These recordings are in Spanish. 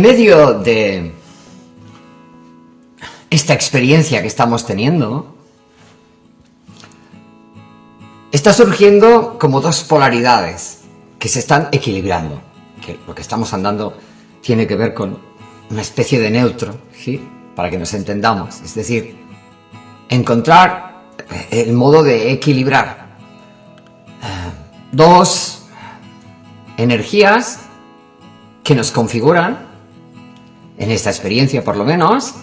medio de esta experiencia que estamos teniendo, está surgiendo como dos polaridades que se están equilibrando. Que lo que estamos andando tiene que ver con una especie de neutro, ¿sí? Para que nos entendamos. Es decir, encontrar el modo de equilibrar dos energías que nos configuran, en esta experiencia por lo menos,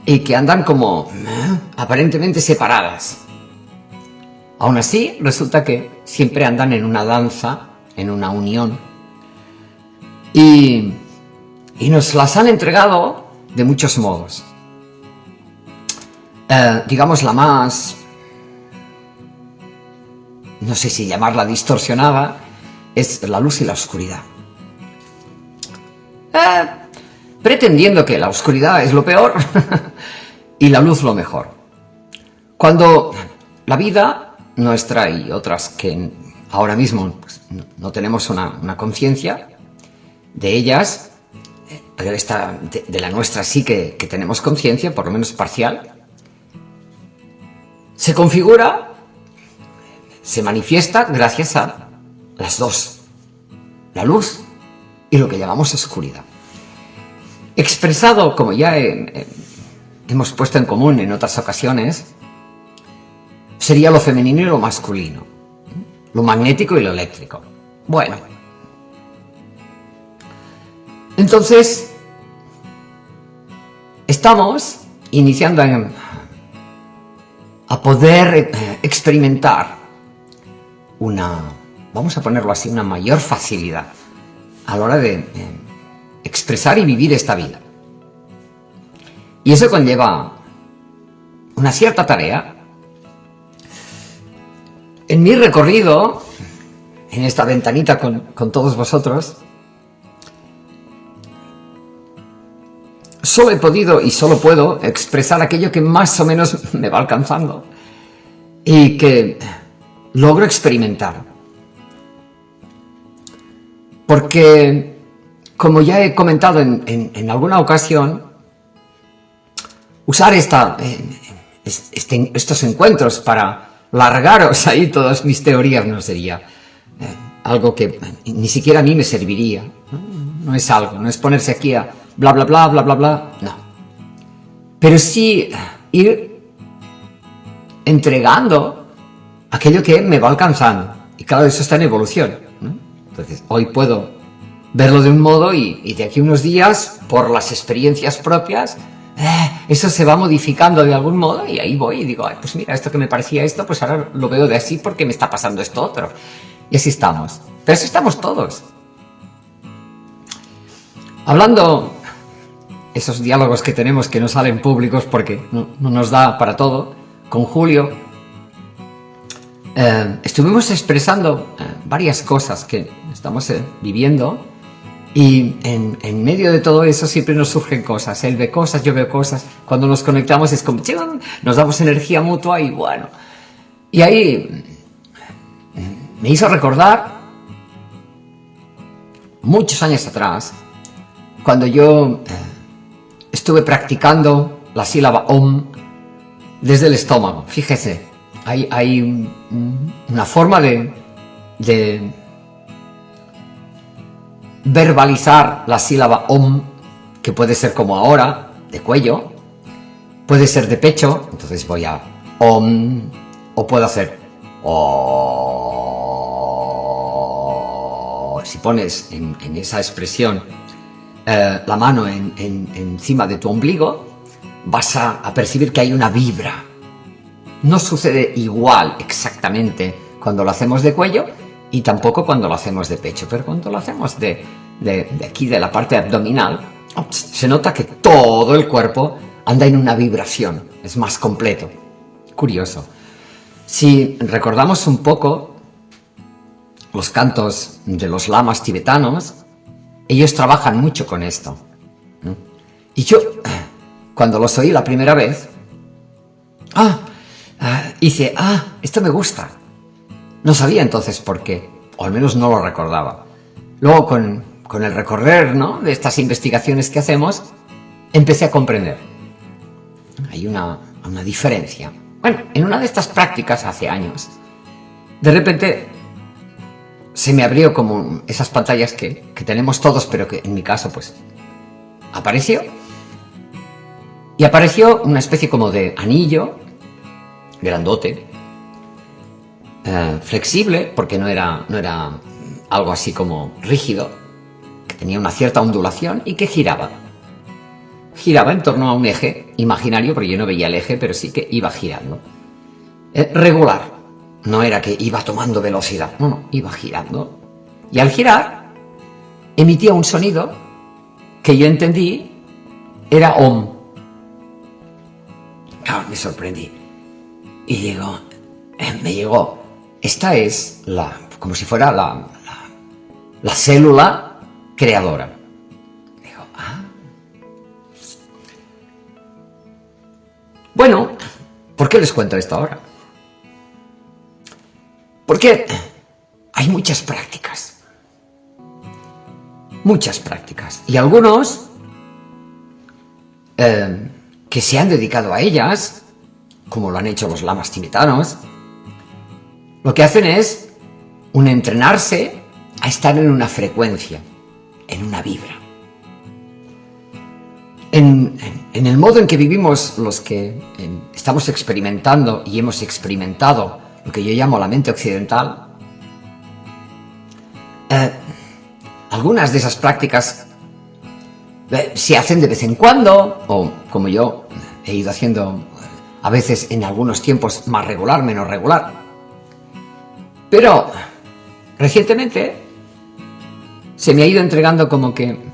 y que andan como aparentemente separadas. Aún así, resulta que siempre andan en una danza, en una unión. Y nos las han entregado de muchos modos. Digamos la más, no sé si llamarla distorsionada, es la luz y la oscuridad. Pretendiendo que la oscuridad es lo peor y la luz lo mejor. Cuando la vida nuestra y otras que ahora mismo pues, no tenemos una conciencia de ellas, pero esta de la nuestra sí que tenemos conciencia, por lo menos parcial, se configura, se manifiesta gracias a las dos, la luz y lo que llamamos oscuridad. Expresado, como ya hemos puesto en común en otras ocasiones, sería lo femenino y lo masculino, lo magnético y lo eléctrico. Bueno, entonces estamos iniciando a poder experimentar vamos a ponerlo así, una mayor facilidad a la hora de expresar y vivir esta vida. Y eso conlleva una cierta tarea. En mi recorrido, en esta ventanita con todos vosotros, solo he podido y solo puedo expresar aquello que más o menos me va alcanzando y que logro experimentar. Porque, como ya he comentado en alguna ocasión, usar estos encuentros para largaros ahí todas mis teorías no sería algo que ni siquiera a mí me serviría. No es algo, no es ponerse aquí a bla bla bla bla bla bla, no. Pero sí ir entregando aquello que me va alcanzando. Y claro, eso está en evolución, ¿no? Entonces, hoy puedo verlo de un modo y de aquí a unos días, por las experiencias propias, eso se va modificando de algún modo y ahí voy y digo, ay, pues mira, esto que me parecía esto, pues ahora lo veo de así porque me está pasando esto otro. Y así estamos. Pero así estamos todos. Hablando, esos diálogos que tenemos que no salen públicos porque no nos da para todo, con Julio, estuvimos expresando varias cosas que estamos viviendo y en medio de todo eso siempre nos surgen cosas. Él ve cosas, yo veo cosas. Cuando nos conectamos es como, nos damos energía mutua y bueno. Y ahí me hizo recordar muchos años atrás, cuando yo estuve practicando la sílaba OM desde el estómago. Fíjese, hay una forma de verbalizar la sílaba OM, que puede ser como ahora, de cuello, puede ser de pecho, entonces voy a OM, o puedo hacer O. Si pones en esa expresión la mano encima de tu ombligo, vas a percibir que hay una vibra. No sucede igual exactamente cuando lo hacemos de cuello y tampoco cuando lo hacemos de pecho, pero cuando lo hacemos de aquí, de la parte abdominal, se nota que todo el cuerpo anda en una vibración, es más completo. Curioso. Si recordamos un poco los cantos de los lamas tibetanos, ellos trabajan mucho con esto. Y yo, cuando los oí la primera vez, hice, esto me gusta. No sabía entonces por qué, o al menos no lo recordaba. Luego, con con el recorrer, ¿no?, de estas investigaciones que hacemos, empecé a comprender. Hay una diferencia. Bueno, en una de estas prácticas hace años, de repente se me abrió como esas pantallas que tenemos todos, pero que en mi caso pues apareció. Y apareció una especie como de anillo grandote, flexible, porque no era algo así como rígido, que tenía una cierta ondulación y que giraba. Giraba en torno a un eje imaginario, porque yo no veía el eje, pero sí que iba girando. Regular. No era que iba tomando velocidad, no, iba girando. Y al girar, emitía un sonido que yo entendí era Om. Claro, me sorprendí. Y me llegó, esta es como si fuera la célula creadora. Digo, Bueno, ¿por qué les cuento esto ahora? Porque hay muchas prácticas. Muchas prácticas. Y algunos que se han dedicado a ellas, como lo han hecho los lamas tibetanos, lo que hacen es entrenarse a estar en una frecuencia, en una vibra. En el modo en que vivimos los que estamos experimentando y hemos experimentado lo que yo llamo la mente occidental, algunas de esas prácticas se hacen de vez en cuando, o como yo he ido haciendo a veces en algunos tiempos más regular, menos regular. Pero recientemente se me ha ido entregando como que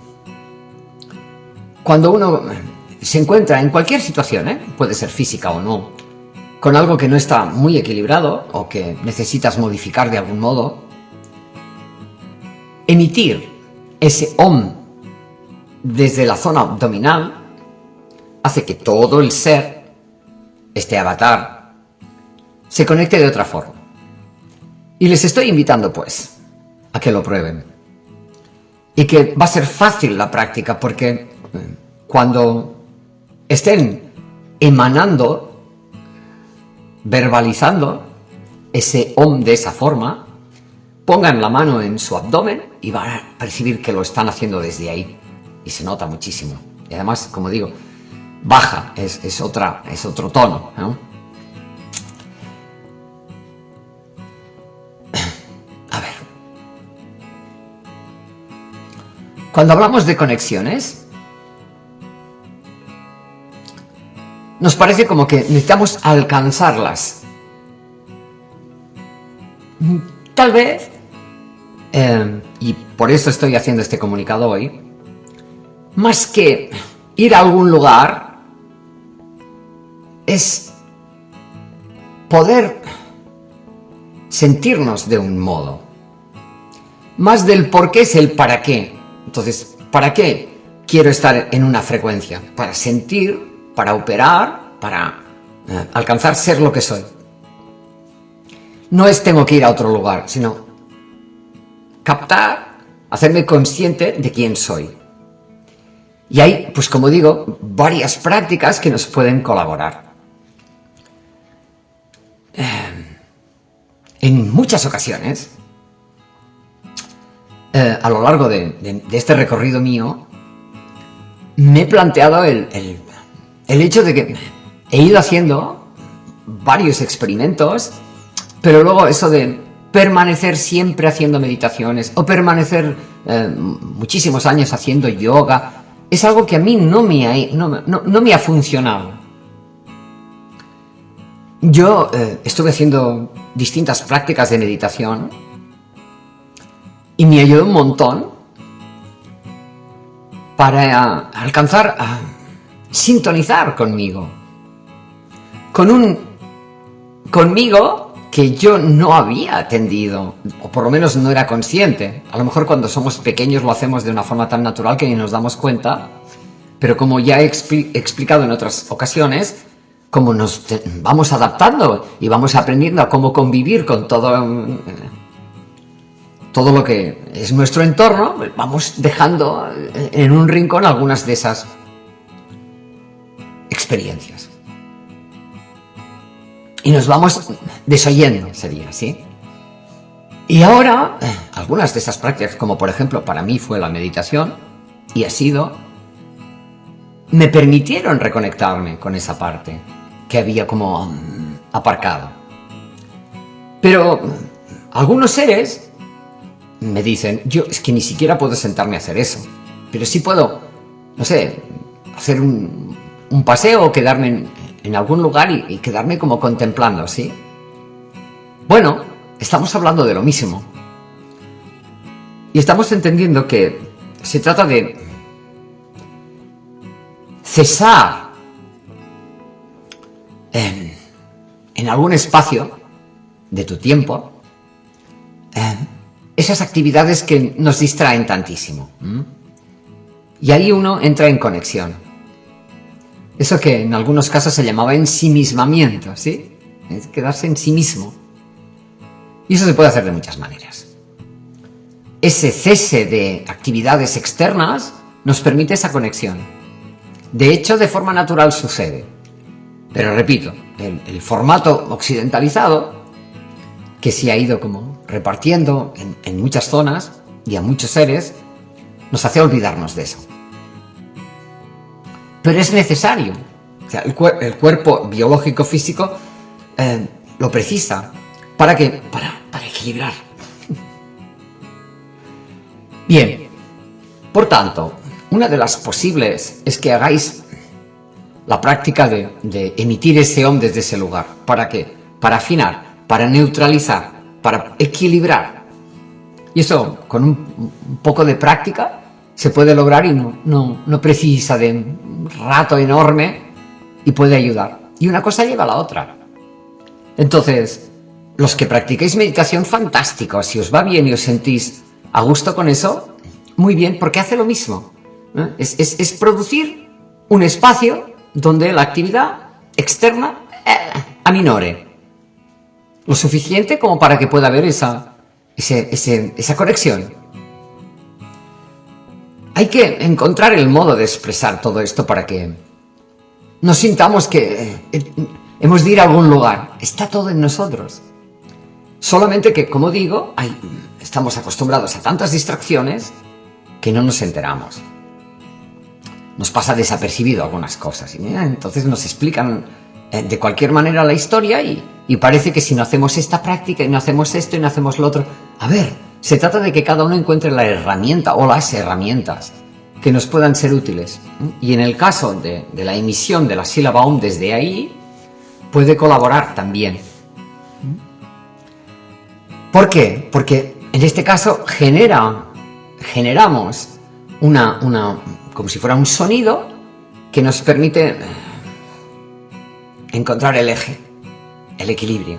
cuando uno se encuentra en cualquier situación, puede ser física o no, con algo que no está muy equilibrado o que necesitas modificar de algún modo, emitir ese Om desde la zona abdominal hace que todo el ser, este avatar, se conecte de otra forma. Y les estoy invitando, pues, a que lo prueben. Y que va a ser fácil la práctica, porque cuando estén emanando, verbalizando ese Om de esa forma, pongan la mano en su abdomen y van a percibir que lo están haciendo desde ahí. Y se nota muchísimo. Y además, como digo, baja, es otro tono, ¿no? A ver. Cuando hablamos de conexiones, nos parece como que necesitamos alcanzarlas. Tal vez, y por eso estoy haciendo este comunicado hoy, más que ir a algún lugar, es poder sentirnos de un modo. Más del por qué es el para qué. Entonces, ¿para qué quiero estar en una frecuencia? Para sentir, para operar, para alcanzar ser lo que soy. No es tengo que ir a otro lugar, sino captar, hacerme consciente de quién soy. Y hay, pues como digo, varias prácticas que nos pueden colaborar. En muchas ocasiones, a lo largo de este recorrido mío, me he planteado el hecho de que he ido haciendo varios experimentos, pero luego eso de permanecer siempre haciendo meditaciones o permanecer muchísimos años haciendo yoga, es algo que a mí no me ha funcionado. Yo estuve haciendo distintas prácticas de meditación y me ayudó un montón para alcanzar a sintonizar conmigo. Conmigo que yo no había atendido, o por lo menos no era consciente. A lo mejor cuando somos pequeños lo hacemos de una forma tan natural que ni nos damos cuenta, pero como ya he explicado en otras ocasiones, como nos vamos adaptando y vamos aprendiendo a cómo convivir con todo todo lo que es nuestro entorno, vamos dejando en un rincón algunas de esas experiencias. Y nos vamos desoyendo, sería así. Y ahora, algunas de esas prácticas, como por ejemplo para mí fue la meditación, y ha sido, me permitieron reconectarme con esa parte que había como aparcado. Pero algunos seres me dicen, yo es que ni siquiera puedo sentarme a hacer eso, pero sí puedo, no sé, hacer un paseo o quedarme en algún lugar y quedarme como contemplando, ¿sí? Bueno, estamos hablando de lo mismo. Y estamos entendiendo que se trata de cesar en algún espacio de tu tiempo esas actividades que nos distraen tantísimo. Y ahí uno entra en conexión. Eso que en algunos casos se llamaba ensimismamiento, ¿sí? Es quedarse en sí mismo. Y eso se puede hacer de muchas maneras. Ese cese de actividades externas nos permite esa conexión. De hecho, de forma natural sucede. Pero repito, el formato occidentalizado, que se ha ido como repartiendo en muchas zonas y a muchos seres, nos hace olvidarnos de eso. Pero es necesario. O sea, el cuerpo biológico físico lo precisa. ¿Para qué? Para equilibrar. Bien, por tanto, una de las posibles es que hagáis la práctica de emitir ese om desde ese lugar. ¿Para qué? Para afinar, para neutralizar, para equilibrar. Y eso, con un poco de práctica, se puede lograr y no precisa de un rato enorme y puede ayudar. Y una cosa lleva a la otra. Entonces, los que practicáis meditación, fantástico. Si os va bien y os sentís a gusto con eso, muy bien, porque hace lo mismo. Es producir un espacio donde la actividad externa aminore. Lo suficiente como para que pueda haber esa conexión. Hay que encontrar el modo de expresar todo esto para que nos sintamos que hemos de ir a algún lugar. Está todo en nosotros. Solamente que, como digo, estamos acostumbrados a tantas distracciones que no nos enteramos. Nos pasa desapercibido algunas cosas. Y entonces nos explican de cualquier manera la historia y parece que si no hacemos esta práctica y no hacemos esto y no hacemos lo otro... A ver, se trata de que cada uno encuentre la herramienta o las herramientas que nos puedan ser útiles. Y en el caso de la emisión de la sílaba OM desde ahí, puede colaborar también. ¿Por qué? Porque en este caso generamos como si fuera un sonido que nos permite encontrar el eje, el equilibrio.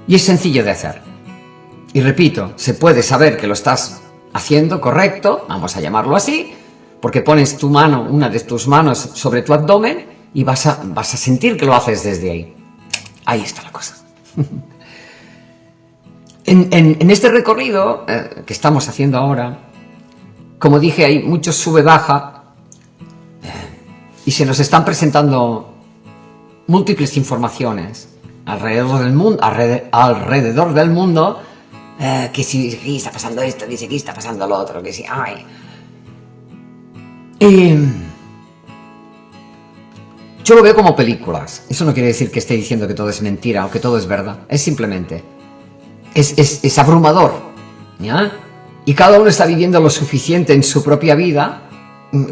Y es sencillo de hacer. Y repito, se puede saber que lo estás haciendo correcto, vamos a llamarlo así, porque pones tu mano, una de tus manos sobre tu abdomen y vas a sentir que lo haces desde ahí. Ahí está la cosa. En este recorrido que estamos haciendo ahora, como dije, hay mucho sube-baja y se nos están presentando múltiples informaciones alrededor del mundo, que si aquí está pasando esto, que si aquí está pasando lo otro, que si... ¡ay! Yo lo veo como películas. Eso no quiere decir que esté diciendo que todo es mentira o que todo es verdad. Es simplemente... Es abrumador, ¿ya? Y cada uno está viviendo lo suficiente en su propia vida,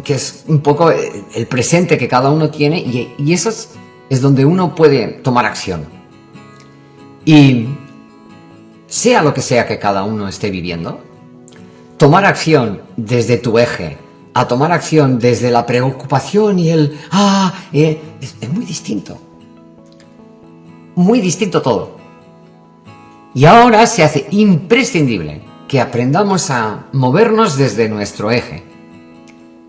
que es un poco el presente que cada uno tiene, y eso es donde uno puede tomar acción. Y sea lo que sea que cada uno esté viviendo, tomar acción desde tu eje, a tomar acción desde la preocupación y el... es muy distinto. Muy distinto todo. Y ahora se hace imprescindible que aprendamos a movernos desde nuestro eje.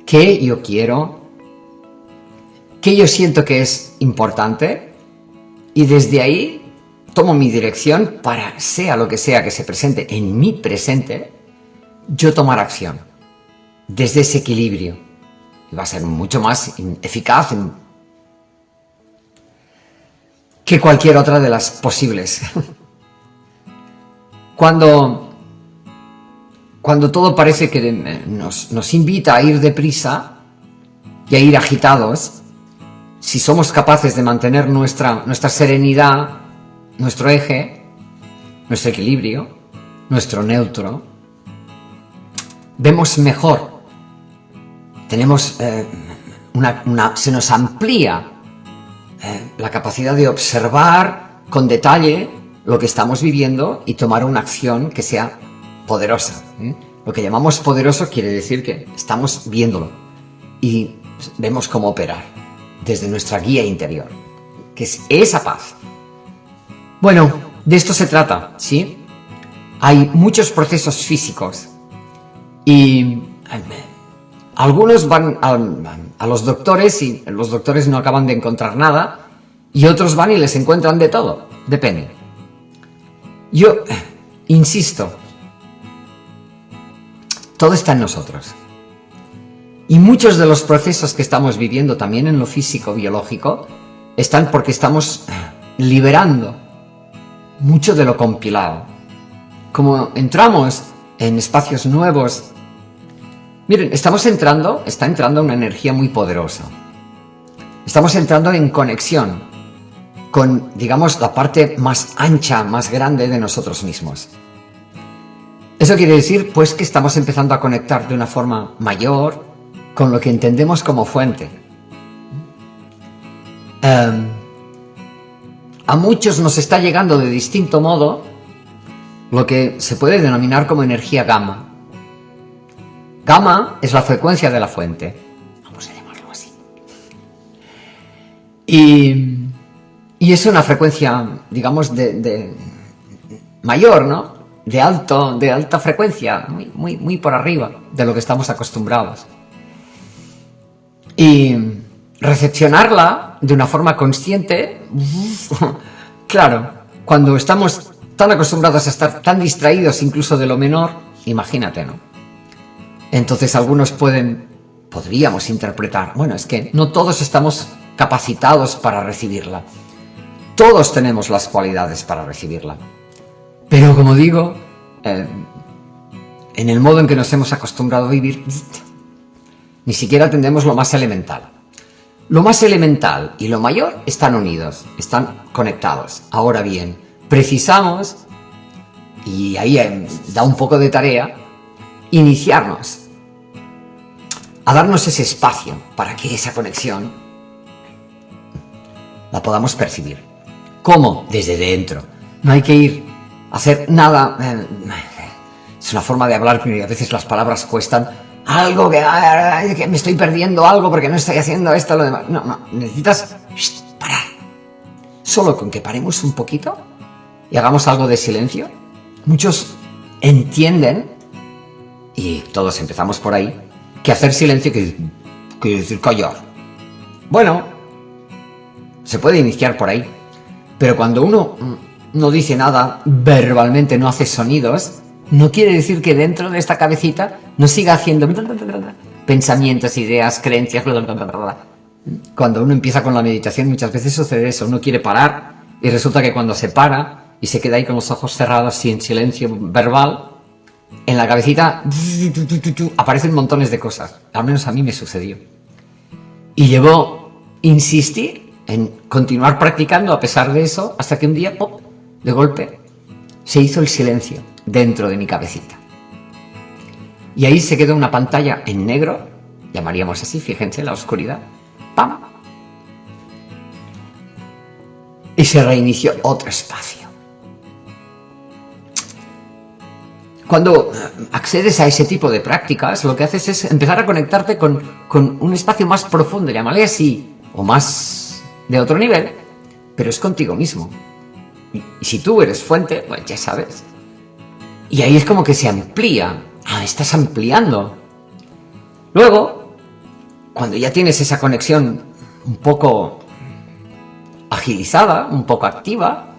¿Qué yo quiero? ¿Qué yo siento que es importante? Y desde ahí tomo mi dirección para, sea lo que sea que se presente en mi presente, yo tomar acción desde ese equilibrio. Y va a ser mucho más eficaz que cualquier otra de las posibles. Cuando todo parece que nos invita a ir deprisa y a ir agitados, si somos capaces de mantener nuestra serenidad, nuestro eje, nuestro equilibrio, nuestro neutro, vemos mejor. Tenemos se nos amplía la capacidad de observar con detalle lo que estamos viviendo y tomar una acción que sea poderosa. Lo que llamamos poderoso quiere decir que estamos viéndolo y vemos cómo operar desde nuestra guía interior, que es esa paz. Bueno, de esto se trata, ¿sí? Hay muchos procesos físicos y algunos van a los doctores y los doctores no acaban de encontrar nada, y otros van y les encuentran de todo, depende. Yo insisto, todo está en nosotros. Y muchos de los procesos que estamos viviendo también en lo físico, biológico, están porque estamos liberando mucho de lo compilado. Como entramos en espacios nuevos, miren, está entrando una energía muy poderosa. Estamos entrando en conexión con, digamos, la parte más ancha, más grande de nosotros mismos. Eso quiere decir, pues, que estamos empezando a conectar de una forma mayor con lo que entendemos como fuente. A muchos nos está llegando de distinto modo lo que se puede denominar como energía gamma. Gamma es la frecuencia de la fuente, vamos a llamarlo así. Y es una frecuencia, digamos, de mayor, ¿no? De alta frecuencia, muy por arriba de lo que estamos acostumbrados. Y recepcionarla de una forma consciente, claro, cuando estamos tan acostumbrados a estar tan distraídos incluso de lo menor, imagínate, ¿no? Entonces algunos podríamos interpretar, bueno, es que no todos estamos capacitados para recibirla. Todos tenemos las cualidades para recibirla. Pero como digo, en el modo en que nos hemos acostumbrado a vivir, ni siquiera atendemos lo más elemental. Lo más elemental y lo mayor están unidos, están conectados. Ahora bien, precisamos, y ahí da un poco de tarea, iniciarnos a darnos ese espacio para que esa conexión la podamos percibir. ¿Cómo? Desde dentro. No hay que ir a hacer nada. Es una forma de hablar que a veces las palabras cuestan. Algo que me estoy perdiendo algo porque no estoy haciendo esto, lo demás. No, necesitas parar. Solo con que paremos un poquito y hagamos algo de silencio, muchos entienden, y todos empezamos por ahí, que hacer silencio quiere decir callar. Bueno, se puede iniciar por ahí, pero cuando uno no dice nada, verbalmente no hace sonidos, no quiere decir que dentro de esta cabecita no siga haciendo pensamientos, ideas, creencias. Cuando uno empieza con la meditación muchas veces sucede eso, uno quiere parar y resulta que cuando se para y se queda ahí con los ojos cerrados y en silencio verbal, en la cabecita aparecen montones de cosas. Al menos a mí me sucedió. Y llevó insistir en continuar practicando a pesar de eso, hasta que un día, ¡pop!, de golpe, se hizo el silencio dentro de mi cabecita. Y ahí se quedó una pantalla en negro, llamaríamos así, fíjense, la oscuridad. ¡Pam! Y se reinició otro espacio. Cuando accedes a ese tipo de prácticas, lo que haces es empezar a conectarte con un espacio más profundo, llámale así, o más de otro nivel, pero es contigo mismo. Y si tú eres fuente, pues ya sabes. Y ahí es como que se amplía. Estás ampliando. Luego, cuando ya tienes esa conexión un poco agilizada, un poco activa,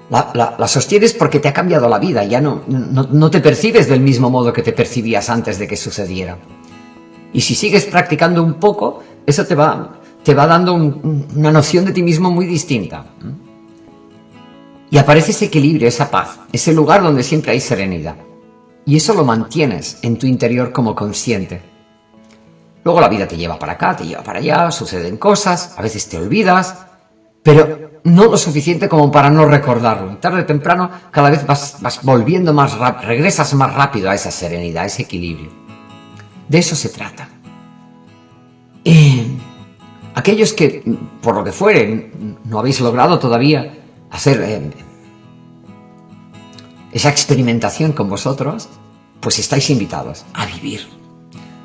la sostienes porque te ha cambiado la vida, ya no te percibes del mismo modo que te percibías antes de que sucediera. Y si sigues practicando un poco, eso te va dando una noción de ti mismo muy distinta. Y aparece ese equilibrio, esa paz, ese lugar donde siempre hay serenidad. Y eso lo mantienes en tu interior como consciente. Luego la vida te lleva para acá, te lleva para allá, suceden cosas, a veces te olvidas, pero no lo suficiente como para no recordarlo. Tarde o temprano cada vez vas volviendo más rápido, regresas más rápido a esa serenidad, a ese equilibrio. De eso se trata. Aquellos que, por lo que fuere, no habéis logrado todavía hacer esa experimentación con vosotros, pues estáis invitados a vivir.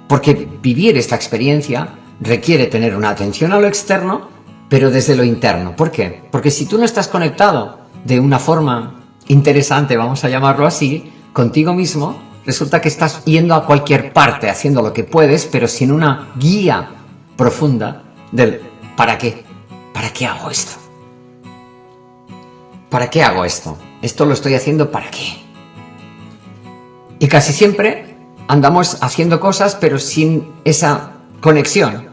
Porque vivir esta experiencia requiere tener una atención a lo externo, pero desde lo interno. ¿Por qué? Porque si tú no estás conectado de una forma interesante, vamos a llamarlo así, contigo mismo, resulta que estás yendo a cualquier parte, haciendo lo que puedes, pero sin una guía profunda del ¿para qué? ¿Para qué hago esto? ¿Para qué hago esto? Esto lo estoy haciendo ¿para qué? Y casi siempre andamos haciendo cosas, pero sin esa conexión.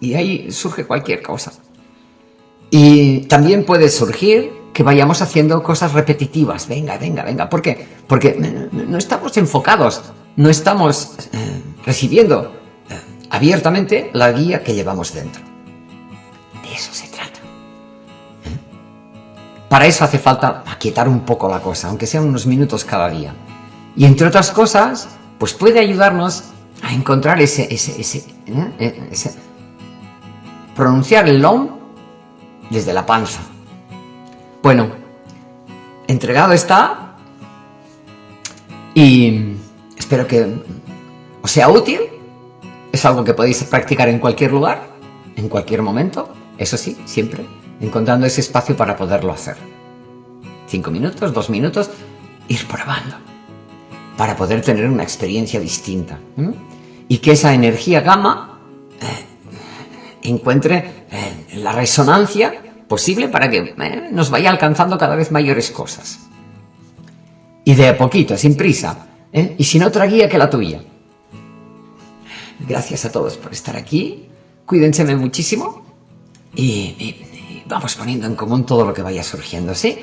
Y ahí surge cualquier cosa. Y también puede surgir que vayamos haciendo cosas repetitivas. Venga. ¿Por qué? Porque no estamos enfocados, no estamos recibiendo abiertamente la guía que llevamos dentro. De eso se trata. Para eso hace falta aquietar un poco la cosa, aunque sean unos minutos cada día. Y entre otras cosas, pues puede ayudarnos a encontrar pronunciar el LOM desde la panza. Bueno, entregado está y espero que os sea útil. Es algo que podéis practicar en cualquier lugar, en cualquier momento, eso sí, siempre encontrando ese espacio para poderlo hacer. 5 minutos, 2 minutos, ir probando, para poder tener una experiencia distinta. Y que esa energía gamma encuentre la resonancia posible para que nos vaya alcanzando cada vez mayores cosas. Y de a poquito, sin prisa, y sin otra guía que la tuya. Gracias a todos por estar aquí. Cuídense muchísimo y vamos poniendo en común todo lo que vaya surgiendo, ¿sí?